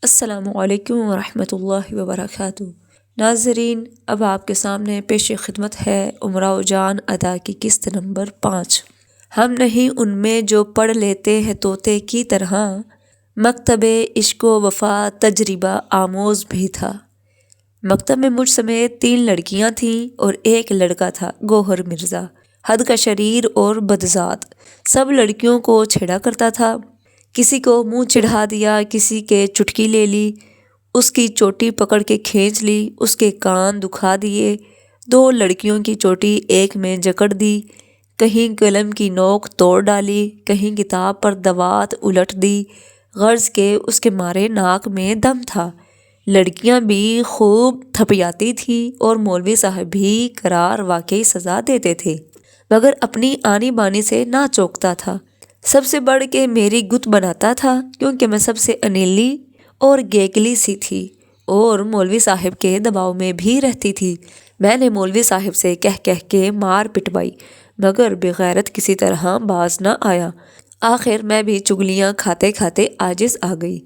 السلام علیکم ورحمۃ اللہ وبرکاتہ۔ ناظرین، اب آپ کے سامنے پیش خدمت ہے امراؤ جان ادا کی قسط نمبر 5۔ ہم نہیں ان میں جو پڑھ لیتے ہیں طوطے کی طرح، مکتب عشق و وفا تجربہ آموز بھی تھا۔ مکتب میں مجھ سمیت 3 لڑکیاں تھیں اور ایک لڑکا تھا، گوہر مرزا، حد کا شریر اور بدذات۔ سب لڑکیوں کو چھیڑا کرتا تھا، کسی کو منہ چڑھا دیا، کسی کے چٹکی لے لی، اس کی چوٹی پکڑ کے کھینچ لی، اس کے کان دکھا دیے، 2 لڑکیوں کی چوٹی ایک میں جکڑ دی، کہیں قلم کی نوک توڑ ڈالی، کہیں کتاب پر دوات الٹ دی، غرض کہ اس کے مارے ناک میں دم تھا۔ لڑکیاں بھی خوب تھپیاتی تھیں اور مولوی صاحب بھی قرار واقعی سزا دیتے تھے، مگر اپنی آنی بانی سے نہ چوکتا تھا۔ سب سے بڑھ کے میری گت بناتا تھا، کیونکہ میں سب سے انیلی اور گیگلی سی تھی اور مولوی صاحب کے دباؤ میں بھی رہتی تھی۔ میں نے مولوی صاحب سے کہہ کے مار پٹوائی، مگر بغیرت کسی طرح باز نہ آیا۔ آخر میں بھی چگلیاں کھاتے کھاتے عاجز آ گئی۔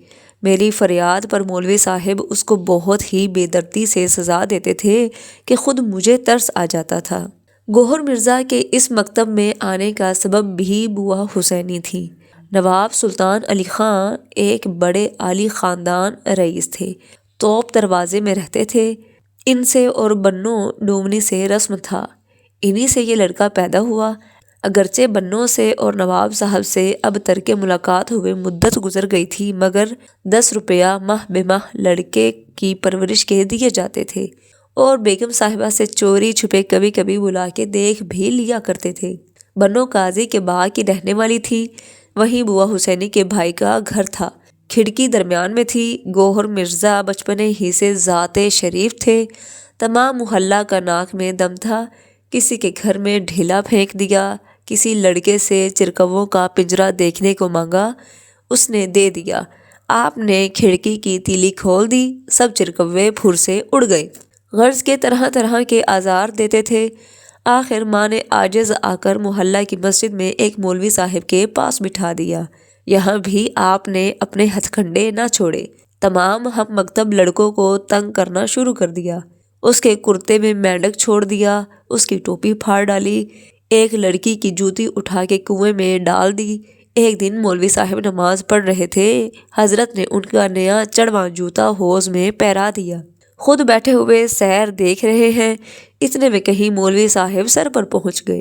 میری فریاد پر مولوی صاحب اس کو بہت ہی بے دردی سے سزا دیتے تھے کہ خود مجھے ترس آ جاتا تھا۔ گوہر مرزا کے اس مکتب میں آنے کا سبب بھی بوا حسینی تھی۔ نواب سلطان علی خان ایک بڑے عالی خاندان رئیس تھے، توپ دروازے میں رہتے تھے۔ ان سے اور بنوں ڈومنی سے رسم تھا، انہی سے یہ لڑکا پیدا ہوا۔ اگرچہ بنوں سے اور نواب صاحب سے اب ترک ملاقات ہوئے مدت گزر گئی تھی، مگر 10 روپیہ ماہ بے ماہ لڑکے کی پرورش کے دیے جاتے تھے اور بیگم صاحبہ سے چوری چھپے کبھی کبھی بلا کے دیکھ بھی لیا کرتے تھے۔ بنو قاضی کے باغ کی رہنے والی تھی، وہیں بوا حسینی کے بھائی کا گھر تھا، کھڑکی درمیان میں تھی۔ گوہر مرزا بچپنے ہی سے ذات شریف تھے، تمام محلہ کا ناک میں دم تھا۔ کسی کے گھر میں ڈھیلا پھینک دیا، کسی لڑکے سے چرکووں کا پنجرہ دیکھنے کو مانگا، اس نے دے دیا۔ آپ نے کھڑکی کی تیلی کھول دی، سب چرکوے پھر سے اڑ گئے۔ غرض کے طرح طرح کے آزار دیتے تھے۔ آخر ماں نے عاجز آ کر محلہ کی مسجد میں ایک مولوی صاحب کے پاس بٹھا دیا۔ یہاں بھی آپ نے اپنے ہتھ کنڈے نہ چھوڑے، تمام ہم مکتب لڑکوں کو تنگ کرنا شروع کر دیا۔ اس کے کرتے میں مینڈک چھوڑ دیا، اس کی ٹوپی پھاڑ ڈالی، ایک لڑکی کی جوتی اٹھا کے کنویں میں ڈال دی۔ ایک دن مولوی صاحب نماز پڑھ رہے تھے، حضرت نے ان کا نیا چڑھواں جوتا حوض میں پہرا دیا۔ خود بیٹھے ہوئے سیر دیکھ رہے ہیں، اتنے میں کہیں مولوی صاحب سر پر پہنچ گئے۔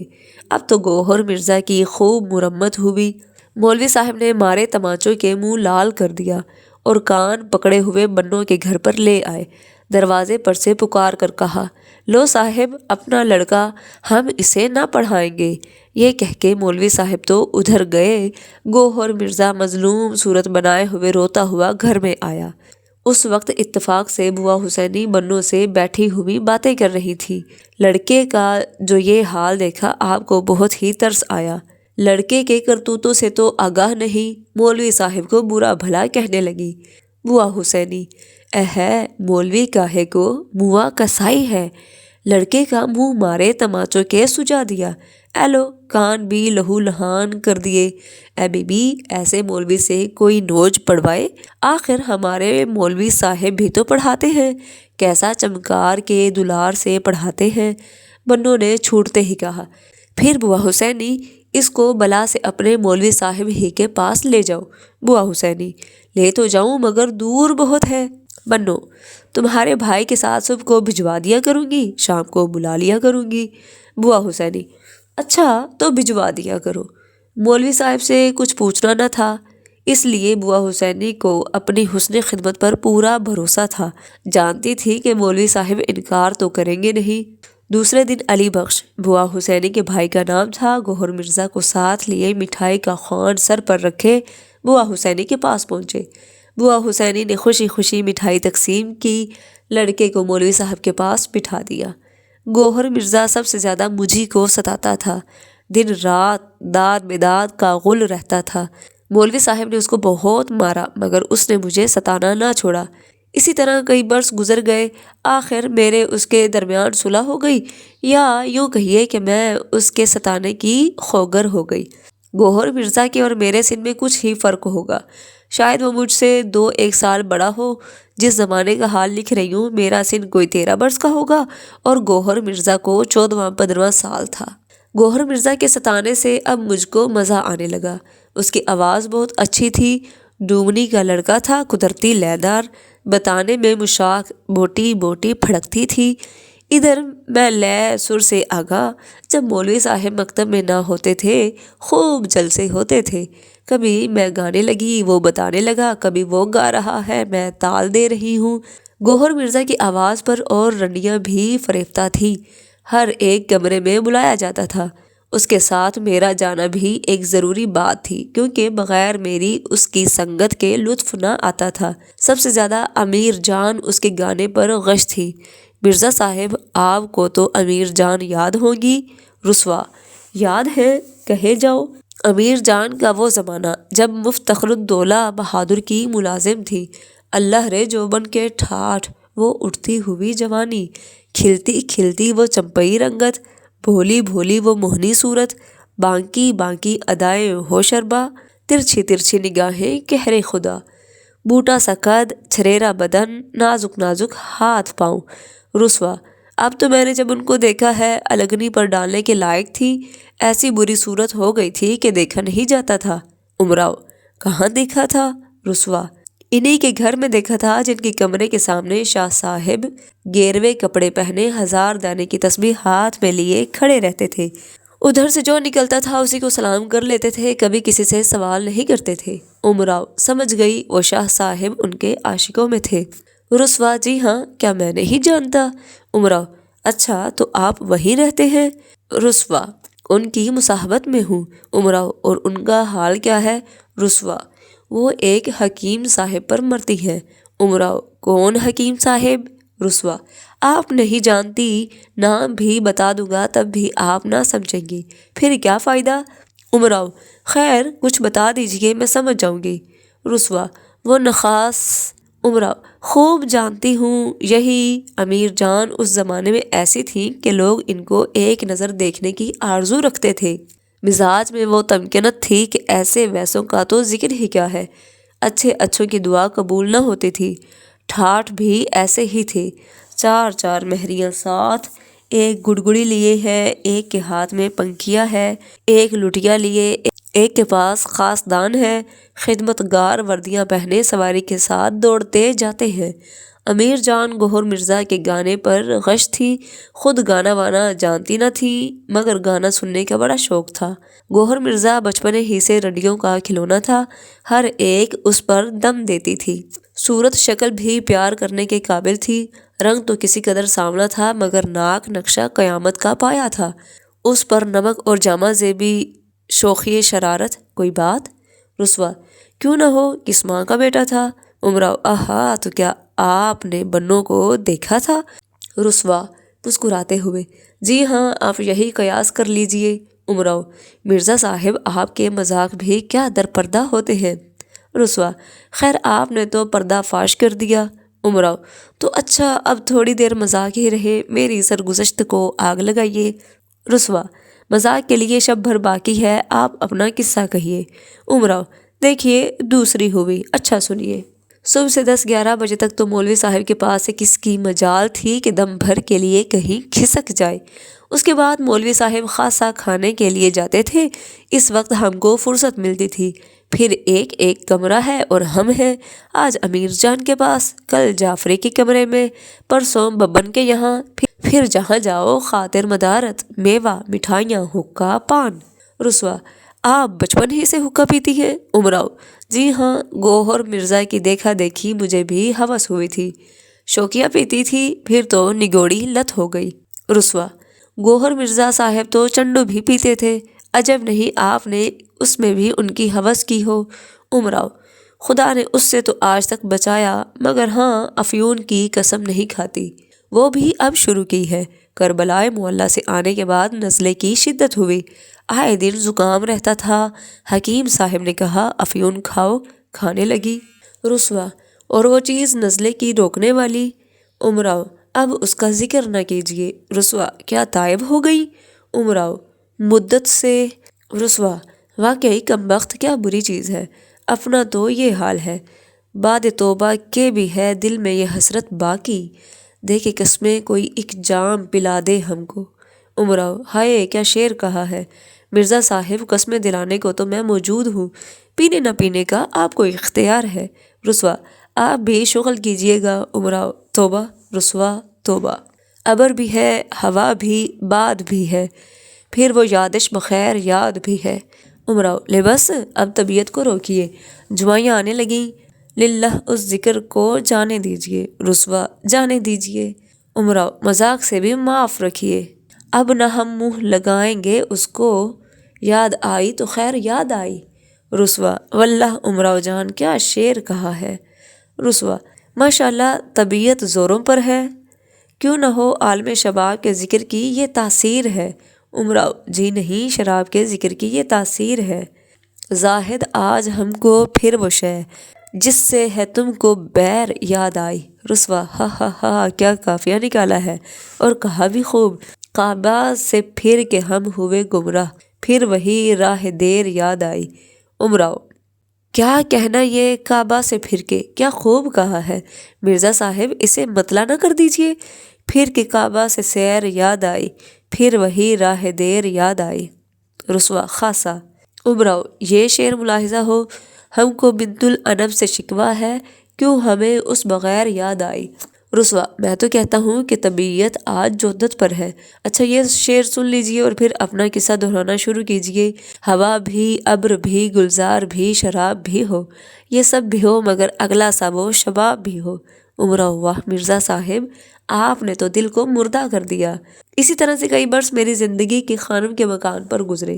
اب تو گوہر مرزا کی خوب مرمت ہوئی۔ مولوی صاحب نے مارے تمانچوں کے منہ لال کر دیا اور کان پکڑے ہوئے بنوں کے گھر پر لے آئے۔ دروازے پر سے پکار کر کہا، لو صاحب اپنا لڑکا، ہم اسے نہ پڑھائیں گے۔ یہ کہہ کے مولوی صاحب تو ادھر گئے، گوہر مرزا مظلوم صورت بنائے ہوئے روتا ہوا گھر میں آیا۔ اس وقت اتفاق سے بوا حسینی بنوں سے بیٹھی ہوئی باتیں کر رہی تھی۔ لڑکے کا جو یہ حال دیکھا آپ کو بہت ہی ترس آیا۔ لڑکے کے کرتوتوں سے تو آگاہ نہیں، مولوی صاحب کو برا بھلا کہنے لگی۔ بوا حسینی، ہے مولوی کاہے کو موا کسائی ہے، لڑکے کا منہ مارے تمانچوں کے سجا دیا، اے لو کان بھی لہو لہان کر دیے۔ اے بی بی، ایسے مولوی سے کوئی نوج پڑھوائے، آخر ہمارے مولوی صاحب بھی تو پڑھاتے ہیں، کیسا چمکار کے دلار سے پڑھاتے ہیں۔ بنوں نے چھوٹتے ہی کہا، پھر بوا حسینی اس کو بلا سے اپنے مولوی صاحب ہی کے پاس لے جاؤ۔ بوا حسینی، لے تو جاؤں مگر دور بہت ہے۔ بنو، تمہارے بھائی کے ساتھ صبح کو بھجوا دیا کروں گی، شام کو بلا لیا کروں گی۔ بوا حسینی، اچھا تو بھجوا دیا کرو۔ مولوی صاحب سے کچھ پوچھنا نہ تھا، اس لیے بوا حسینی کو اپنی حسن خدمت پر پورا بھروسہ تھا، جانتی تھی کہ مولوی صاحب انکار تو کریں گے نہیں۔ دوسرے دن علی بخش، بوا حسینی کے بھائی کا نام تھا، گوہر مرزا کو ساتھ لیے مٹھائی کا خوان سر پر رکھے بوا حسینی کے پاس پہنچے۔ بوا حسینی نے خوشی خوشی مٹھائی تقسیم کی، لڑکے کو مولوی صاحب کے پاس بٹھا دیا۔ گوہر مرزا سب سے زیادہ مجھی کو ستاتا تھا، دن رات داد بداد کا غل رہتا تھا۔ مولوی صاحب نے اس کو بہت مارا، مگر اس نے مجھے ستانا نہ چھوڑا۔ اسی طرح کئی برس گزر گئے، آخر میرے اس کے درمیان صلح ہو گئی، یا یوں کہیے کہ میں اس کے ستانے کی خوگر ہو گئی۔ گوہر مرزا کے اور میرے سن میں کچھ ہی فرق ہوگا، شاید وہ مجھ سے 2-1 سال بڑا ہو۔ جس زمانے کا حال لکھ رہی ہوں میرا سن کوئی 13 برس کا ہوگا اور گوہر مرزا کو 14واں-15واں سال تھا۔ گوہر مرزا کے ستانے سے اب مجھ کو مزہ آنے لگا۔ اس کی آواز بہت اچھی تھی، ڈومنی کا لڑکا تھا، قدرتی لیدار، بتانے میں مشاق بوٹی بوٹی پھڑکتی تھی۔ ادھر میں لے سر سے آگاہ۔ جب مولوی صاحب مکتب میں نہ ہوتے تھے خوب جلسے ہوتے تھے، کبھی میں گانے لگی وہ بتانے لگا، کبھی وہ گا رہا ہے میں تال دے رہی ہوں۔ گوہر مرزا کی آواز پر اور رنڈیاں بھی فریفتہ تھی۔ ہر ایک کمرے میں بلایا جاتا تھا۔ اس کے ساتھ میرا جانا بھی ایک ضروری بات تھی، کیونکہ بغیر میری اس کی سنگت کے لطف نہ آتا تھا۔ سب سے زیادہ امیر جان اس کے گانے پر غش تھی۔ مرزا صاحب آپ کو تو امیر جان یاد ہوں گی؟ رسوا: یاد ہے، کہے جاؤ۔ امیر جان کا وہ زمانہ جب مفت تخر الدولہ بہادر کی ملازم تھی۔ اللہ رے جوبن کے ٹھاٹھ، وہ اٹھتی ہوئی جوانی، کھلتی کھلتی وہ چمپئی رنگت، بھولی بھولی وہ موہنی صورت، بانکی بانکی ادائیں ہوشربا، ترچھی ترچھی نگاہیں قہر خدا، بوٹا سا قد، چھریرا بدن، نازک نازک ہاتھ پاؤں۔ رسوا: اب تو میں نے جب ان کو دیکھا ہے الگنی پر ڈالنے کے لائق تھی، ایسی بری صورت ہو گئی تھی کہ دیکھا نہیں جاتا تھا۔ امراؤ: کہاں دیکھا تھا؟ رسوا: انہی کے گھر میں دیکھا تھا جن کے کمرے کے سامنے شاہ صاحب گیروے کپڑے پہنے 1000 دانے کی تسبیح ہاتھ میں لیے کھڑے رہتے تھے۔ ادھر سے جو نکلتا تھا اسی کو سلام کر لیتے تھے، کبھی کسی سے سوال نہیں کرتے تھے۔ امراؤ: سمجھ گئی، وہ شاہ صاحب ان کے عاشقوں میں تھے۔ رسوا: جی ہاں، کیا میں نہیں جانتا؟ امراؤ: اچھا تو آپ وہیں رہتے ہیں؟ رسوا: ان کی مصاحبت میں ہوں۔ امراؤ: اور ان کا حال کیا ہے؟ رسوا: وہ ایک حکیم صاحب پر مرتی ہیں۔ امراؤ: کون حکیم صاحب؟ رسوا: آپ نہیں جانتی، نام بھی بتا دوں گا تب بھی آپ نہ سمجھیں گی، پھر کیا فائدہ؟ امراؤ: خیر کچھ بتا دیجئے، میں سمجھ جاؤں گی۔ رسوا: وہ نخاس۔ امراؤ: خوب جانتی ہوں، یہی امیر جان اس زمانے میں ایسی تھیں کہ لوگ ان کو ایک نظر دیکھنے کی آرزو رکھتے تھے۔ مزاج میں وہ تمکنت تھی کہ ایسے ویسوں کا تو ذکر ہی کیا ہے، اچھے اچھوں کی دعا قبول نہ ہوتی تھی۔ ٹھاٹھ بھی ایسے ہی تھے، 4 مہریاں ساتھ، ایک گڑگڑی لیے ہے، ایک کے ہاتھ میں پنکھیا ہے، ایک لٹیا لیے، ایک کے پاس خاص دان ہے، خدمت گار وردیاں پہنے سواری کے ساتھ دوڑتے جاتے ہیں۔ امیر جان گوہر مرزا کے گانے پر غش تھی، خود گانا وانا جانتی نہ تھی مگر گانا سننے کا بڑا شوق تھا۔ گوہر مرزا بچپنے ہی سے رنڈیوں کا کھلونا تھا، ہر ایک اس پر دم دیتی تھی۔ صورت شکل بھی پیار کرنے کے قابل تھی، رنگ تو کسی قدر سانولا تھا مگر ناک نقشہ قیامت کا پایا تھا۔ اس پر نمک اور جامہ زیبی، شوخی شرارت، کوئی بات؟ رسوا: کیوں نہ ہو، کس ماں کا بیٹا تھا؟ امراؤ: آہا، تو کیا آپ نے بنوں کو دیکھا تھا؟ رسوا مسکراتے ہوئے: جی ہاں، آپ یہی قیاس کر لیجئے۔ امراؤ: مرزا صاحب آپ کے مذاق بھی کیا در پردہ ہوتے ہیں۔ رسوا: خیر آپ نے تو پردہ فاش کر دیا۔ امراؤ: تو اچھا، اب تھوڑی دیر مذاق ہی رہے، میری سرگزشت کو آگ لگائیے۔ رسوا: مذاق کے لیے شب بھر باقی ہے، آپ اپنا قصہ کہیے۔ امراؤ: دیکھیے دوسری ہوئی، اچھا سنیے۔ صبح سے 10-11 بجے تک تو مولوی صاحب کے پاس سے کس کی مجال تھی کہ دم بھر کے لیے کہیں کھسک جائے۔ اس کے بعد مولوی صاحب خاصا کھانے کے لیے جاتے تھے، اس وقت ہم کو فرصت ملتی تھی۔ پھر ایک ایک کمرہ ہے اور ہم ہیں، آج امیر جان کے پاس، کل جعفری کے کمرے میں، پرسوں ببن کے یہاں، پھر جہاں جاؤ خاطر مدارت، میوہ، مٹھائیاں، حقہ، پان۔ رسوا: آپ بچپن ہی سے حقہ پیتی ہیں؟ امراؤ: جی ہاں، گوہر مرزا کی دیکھا دیکھی مجھے بھی ہوس ہوئی تھی، شوقیہ پیتی تھی، پھر تو نگوڑی لت ہو گئی۔ رسوا: گوہر مرزا صاحب تو چنڈو بھی پیتے تھے، عجب نہیں آپ نے اس میں بھی ان کی ہوس کی ہو۔ امراؤ: خدا نے اس سے تو آج تک بچایا، مگر ہاں افیون کی قسم نہیں کھاتی، وہ بھی اب شروع کی ہے۔ کربلائے معلیٰ سے آنے کے بعد نزلے کی شدت ہوئی، آئے دن زکام رہتا تھا، حکیم صاحب نے کہا افیون کھاؤ، کھانے لگی۔ رسوا: اور وہ چیز نزلے کی روکنے والی؟ امراؤ: اب اس کا ذکر نہ کیجیے۔ رسوا: کیا تائب ہو گئی؟ امراؤ: مدت سے۔ رسوا: واقعی کمبخت کیا بری چیز ہے، اپنا تو یہ حال ہے، بعد توبہ کے بھی ہے دل میں یہ حسرت باقی، دیکھے قسمیں کوئی ایک جام پلا دے ہم کو۔ امراؤ ہائے کیا شعر کہا ہے، مرزا صاحب قسمیں دلانے کو تو میں موجود ہوں، پینے نہ پینے کا آپ کو اختیار ہے۔ رسوا آپ بھی شغل کیجئے گا۔ امراؤ توبہ، رسوا توبہ، ابر بھی ہے، ہوا بھی، باد بھی ہے، پھر وہ یادش بخیر یاد بھی ہے۔ امراؤ لے بس اب طبیعت کو روکیے، جوائیاں آنے لگیں، للہ اس ذکر کو جانے دیجئے۔ رسوا جانے دیجئے۔ امراؤ مذاق سے بھی معاف رکھیے، اب نہ ہم منہ لگائیں گے اس کو، یاد آئی تو خیر یاد آئی۔ رسوا واللہ امراؤ جان کیا شعر کہا ہے۔ رسوا ماشاءاللہ طبیعت زوروں پر ہے، کیوں نہ ہو عالم شباب کے ذکر کی یہ تاثیر ہے۔ امراؤ جی نہیں، شراب کے ذکر کی یہ تاثیر ہے۔ زاہد آج ہم کو پھر وہ شے جس سے ہے تم کو بیر یاد آئی۔ رسوا ہا ہا ہا کیا قافیہ نکالا ہے، اور کہا بھی خوب، کعبہ سے پھر کے ہم ہوئے گمراہ، پھر وہی راہ دیر یاد آئی۔ امراؤ کیا کہنا یہ کعبہ سے پھر کے، کیا خوب کہا ہے، مرزا صاحب اسے مطلع نہ کر دیجئے، پھر کے کعبہ سے سیر یاد آئی، پھر وہی راہ دیر یاد آئی۔ رسوا خاصا۔ امراؤ یہ شعر ملاحظہ ہو، ہم کو بنت الانب سے شکوہ ہے، کیوں ہمیں اس بغیر یاد آئی۔ رسوا میں تو کہتا ہوں کہ طبیعت آج جودت پر ہے۔ اچھا یہ شعر سن لیجئے اور پھر اپنا قصہ دہرانا شروع کیجئے۔ ہوا بھی، ابر بھی، گلزار بھی، شراب بھی ہو، یہ سب بھی ہو مگر اگلا سا وہ شباب بھی ہو۔ امراؤ واہ مرزا صاحب آپ نے تو دل کو مردہ کر دیا۔ اسی طرح سے کئی برس میری زندگی کی خانم کے مکان پر گزرے،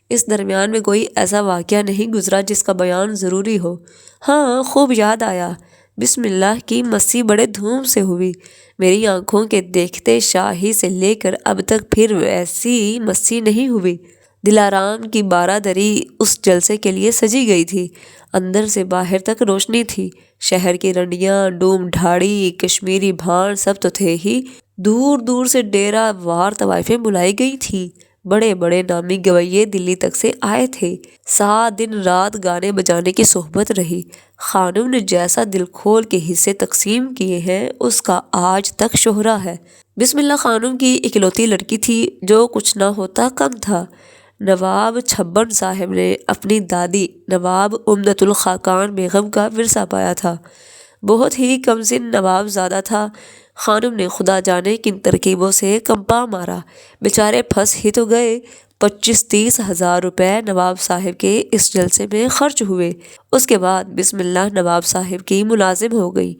اس درمیان میں کوئی ایسا واقعہ نہیں گزرا جس کا بیان ضروری ہو۔ ہاں خوب یاد آیا، بسم اللہ کی مسی بڑے دھوم سے ہوئی، میری آنکھوں کے دیکھتے شاہی سے لے کر اب تک پھر ویسی مسی نہیں ہوئی۔ دلارام کی بارہ دری اس جلسے کے لیے سجی گئی تھی، اندر سے باہر تک روشنی تھی، شہر کی رنڈیاں، ڈوم ڈھاڑی، کشمیری بھاڑ سب تو تھے ہی، دور دور سے ڈیرہ وار طوائفیں بلائی گئی تھیں، بڑے بڑے نامی گویے دلی تک سے آئے تھے، 7 دن رات گانے بجانے کی صحبت رہی، خانم نے جیسا دل کھول کے حصے تقسیم کیے ہیں اس کا آج تک شہرہ ہے۔ بسم اللہ خانم کی اکلوتی لڑکی تھی، جو کچھ نہ ہوتا کم تھا۔ نواب چھبن صاحب نے اپنی دادی نواب امدت الخاقان بیگم کا ورثہ پایا تھا، بہت ہی کم سن نواب زادہ تھا، خانم نے خدا جانے کن ترکیبوں سے کمپا مارا، بیچارے پھنس ہی تو گئے۔ 25-30 ہزار روپے نواب صاحب کے اس جلسے میں خرچ ہوئے، اس کے بعد بسم اللہ نواب صاحب کی ملازم ہو گئی،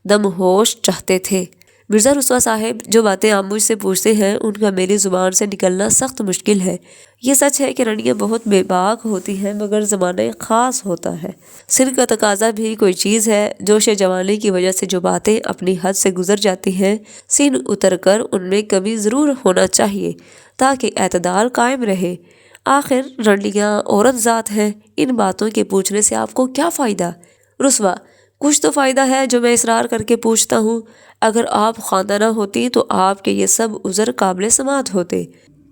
دم ہوش چاہتے تھے۔ مرزا رسوا صاحب جو باتیں آپ مجھ سے پوچھتے ہیں ان کا میری زبان سے نکلنا سخت مشکل ہے۔ یہ سچ ہے کہ رنڈیاں بہت بے باک ہوتی ہیں مگر زمانہ خاص ہوتا ہے، سن کا تقاضا بھی کوئی چیز ہے، جوش جوانی کی وجہ سے جو باتیں اپنی حد سے گزر جاتی ہیں، سن اتر کر ان میں کمی ضرور ہونا چاہیے تاکہ اعتدال قائم رہے۔ آخر رنڈیاں عورت ذات ہیں، ان باتوں کے پوچھنے سے آپ کو کیا فائدہ؟ رسوا کچھ تو فائدہ ہے جو میں اصرار کر کے پوچھتا ہوں، اگر آپ خواندہ نہ ہوتی تو آپ کے یہ سب عذر قابل سماعت ہوتے،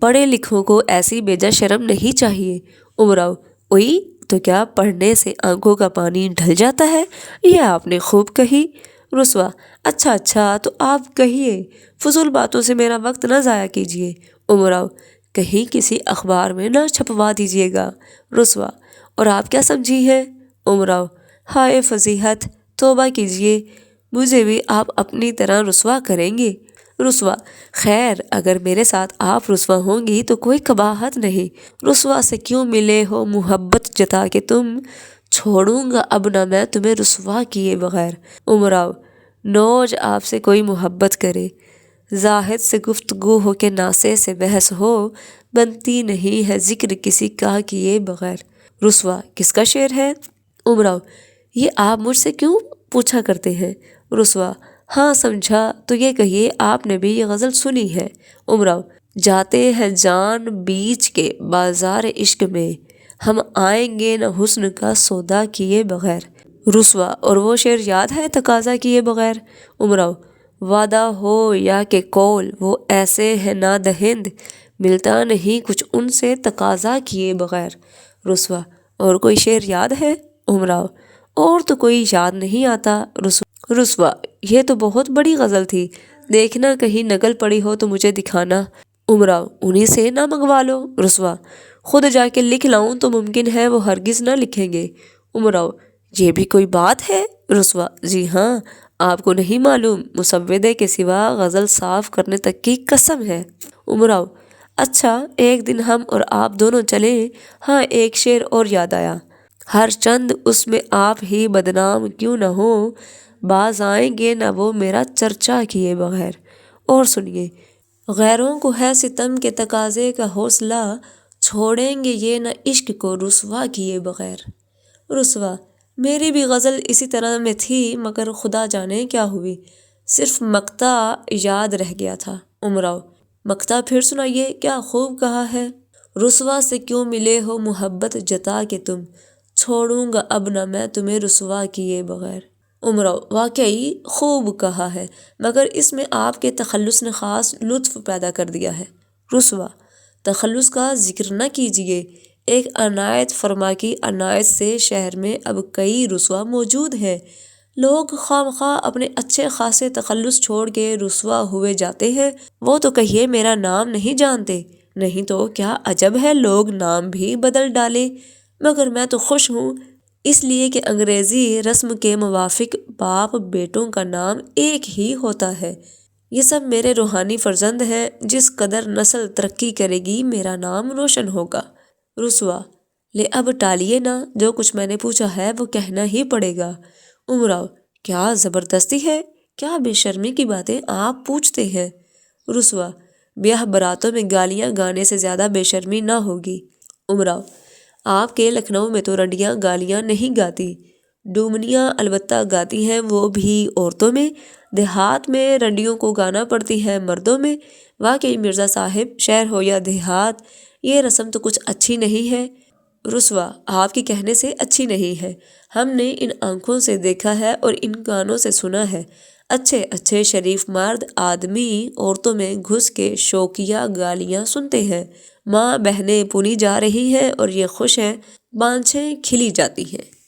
پڑھے لکھوں کو ایسی بیجا شرم نہیں چاہیے۔ امراؤ اوئی تو کیا پڑھنے سے آنکھوں کا پانی ڈھل جاتا ہے؟ یہ آپ نے خوب کہی۔ رسوا اچھا تو آپ کہیے، فضول باتوں سے میرا وقت نہ ضائع کیجیے۔ امراؤ کہیں کسی اخبار میں نہ چھپوا دیجیے گا۔ رسوا اور آپ کیا سمجھی ہیں؟ امراؤ ہائے فضیحت، توبہ کیجیے، مجھے بھی آپ اپنی طرح رسوا کریں گے۔ رسوا خیر اگر میرے ساتھ آپ رسوا ہوں گی تو کوئی قباحت نہیں، رسوا سے کیوں ملے ہو محبت جتا کے تم، چھوڑوں گا اب نہ میں تمہیں رسوا کیے بغیر۔ امراؤ نوج آپ سے کوئی محبت کرے، زاہد سے گفتگو ہو کے ناسے سے بحث ہو، بنتی نہیں ہے ذکر کسی کا کیے بغیر۔ رسوا کس کا شعر ہے؟ امراؤ یہ آپ مجھ سے کیوں پوچھا کرتے ہیں؟ رسوا ہاں سمجھا تو یہ کہیے آپ نے بھی یہ غزل سنی ہے۔ امراؤ جاتے ہیں جان بیچ کے بازار عشق میں، ہم آئیں گے نہ حسن کا سودا کیے بغیر۔ رسوا اور وہ شعر یاد ہے تقاضا کیے بغیر؟ امراؤ وعدہ ہو یا کہ قول وہ ایسے ہیں نادہند، ملتا نہیں کچھ ان سے تقاضا کیے بغیر۔ رسوا: اور کوئی شعر یاد ہے؟ امراؤ: اور تو کوئی یاد نہیں آتا۔ رسوا: یہ تو بہت بڑی غزل تھی، دیکھنا کہیں نقل پڑی ہو تو مجھے دکھانا۔ امراؤ: انہی سے نہ منگوا لو۔ رسوا: خود جا کے لکھ لاؤں تو ممکن ہے وہ ہرگز نہ لکھیں گے۔ امراؤ: یہ بھی کوئی بات ہے؟ رسوا: جی ہاں، آپ کو نہیں معلوم، مسودے کے سوا غزل صاف کرنے تک کی قسم ہے۔ امراؤ: اچھا، ایک دن ہم اور آپ دونوں چلیں۔ ہاں، ایک شعر اور یاد آیا، ہر چند اس میں آپ ہی بدنام کیوں نہ ہوں، باز آئیں گے نہ وہ میرا چرچا کیے بغیر۔ اور سنیے: غیروں کو ہے ستم کے تقاضے کا حوصلہ، چھوڑیں گے یہ نہ عشق کو رسوا کیے بغیر۔ رسوا: میری بھی غزل اسی طرح میں تھی، مگر خدا جانے کیا ہوئی، صرف مقطع یاد رہ گیا تھا۔ امراؤ: مقطع پھر سنائیے، کیا خوب کہا ہے۔ رسوا سے کیوں ملے ہو محبت جتا کے تم، چھوڑوں گا اب نہ میں تمہیں رسوا کیے بغیر۔ امراؤ: واقعی خوب کہا ہے، مگر اس میں آپ کے تخلص نے خاص لطف پیدا کر دیا ہے۔ رسوا: تخلص کا ذکر نہ کیجیے، ایک عنایت فرما کی عنایت سے شہر میں اب کئی رسوا موجود ہیں، لوگ خواہ مخواہ اپنے اچھے خاصے تخلص چھوڑ کے رسوا ہوئے جاتے ہیں۔ وہ تو کہیے میرا نام نہیں جانتے، نہیں تو کیا عجب ہے لوگ نام بھی بدل ڈالیں، مگر میں تو خوش ہوں، اس لیے کہ انگریزی رسم کے موافق باپ بیٹوں کا نام ایک ہی ہوتا ہے۔ یہ سب میرے روحانی فرزند ہیں، جس قدر نسل ترقی کرے گی میرا نام روشن ہوگا۔ رسوا: لے اب ٹالیے نا، جو کچھ میں نے پوچھا ہے وہ کہنا ہی پڑے گا۔ امراؤ: کیا زبردستی ہے، کیا بے شرمی کی باتیں آپ پوچھتے ہیں۔ رسوا: بیاہ براتوں میں گالیاں گانے سے زیادہ بے شرمی نہ ہوگی۔ امراؤ: آپ کے لکھنؤ میں تو رنڈیاں گالیاں نہیں گاتی، ڈومنیاں البتہ گاتی ہیں، وہ بھی عورتوں میں، دیہات میں رنڈیوں کو گانا پڑتی ہے مردوں میں۔ واقعی مرزا صاحب، شہر ہو یا دیہات، یہ رسم تو کچھ اچھی نہیں ہے۔ رسوا: آپ کے کہنے سے اچھی نہیں ہے، ہم نے ان آنکھوں سے دیکھا ہے اور ان کانوں سے سنا ہے، اچھے اچھے شریف مرد آدمی عورتوں میں گھس کے شوقیہ گالیاں سنتے ہیں، ماں بہنیں پونی جا رہی ہیں اور یہ خوش ہیں، بانجھیں کھلی جاتی ہیں۔